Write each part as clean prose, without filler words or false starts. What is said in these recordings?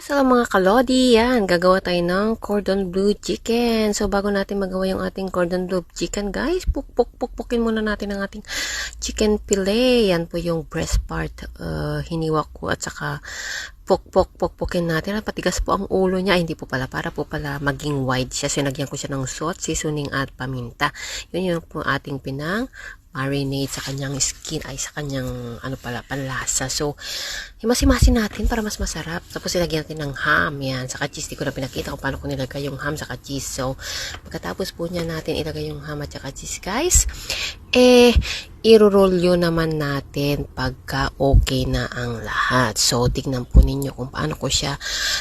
So mga kalodi, yan, gagawa tayo ng cordon bleu chicken. So bago natin magawa yung ating cordon bleu chicken, guys, pukpukin muna natin ang ating chicken fillet. Yan po yung breast part, hiniwa ko at saka pukpukin natin. Patigas po ang ulo niya. Ay, hindi po pala, para po pala maging wide siya. So nagyan ko siya ng salt, seasoning at paminta. Yun yung po ating pinang marinate sa kanyang skin, ay sa kanyang panlasa. So himas-himasin natin para mas masarap. Tapos ilagyan natin ng ham, yan, saka cheese. Di ko na pinakita kung paano ko nilagay yung ham saka cheese. So pagkatapos po niya natin ilagay yung ham at saka cheese, guys, i-roll yun naman natin pagka okay na ang lahat. So tignan po ninyo kung paano ko siya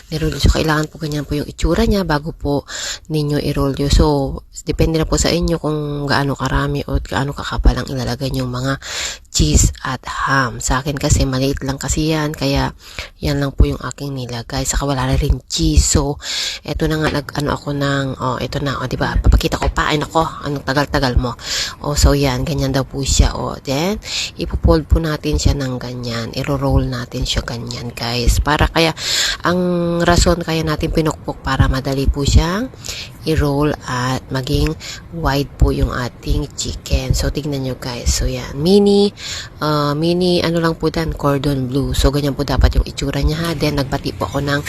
ni-roll. So kailangan po ganyan po yung itsura niya bago po ninyo i-roll yun. So depende na po sa inyo kung gaano karami o gaano kakapal ang ilalagay yung mga cheese at ham. Sa akin kasi maliit lang kasi yan, kaya yan lang po yung aking nilagay. Saka wala na rin cheese. So eto na nga, ako ng ito na, diba, papakita ko pa. Ay nako, anong tagal-tagal mo. So yan, ganyan daw po siya. Then ipo-fold po natin siya ng ganyan, i-roll natin siya ganyan, guys, para kaya ang rason kaya natin pinukpok para madali po siyang i-roll at maging wide po yung ating chicken. So tignan nyo, guys. So yan, mini lang po dan, cordon bleu. So ganyan po dapat yung itsura niya, ha. Then nagbati po ako ng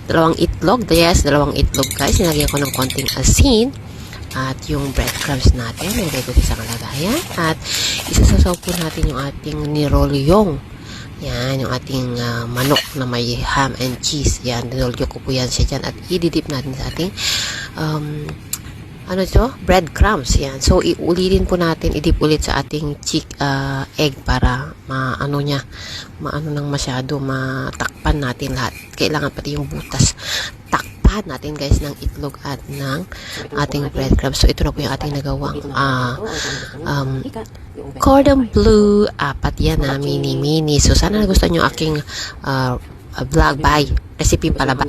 dalawang itlog. Yes, dalawang itlog, guys. Nilagyan ko ng konting asin at yung breadcrumbs natin, nilagay ko sa kalagayan, at isasasaw po natin yung ating nirolyong, yan, yung ating manok na may ham and cheese. Yan, nirolyo ko po yan siya dyan at ididip natin sa ating breadcrumbs. Yan, so iulitin po natin, idip ulit sa ating egg para maano nang masyado, matakpan natin lahat. Kailangan pati yung butas natin, guys, ng itlog at ng ating breadcrumbs. So ito na po yung ating nagawang cordon bleu. Apat yan na mini. So sana nagustuhan nyo aking vlog. Bye. Recipe pala ba?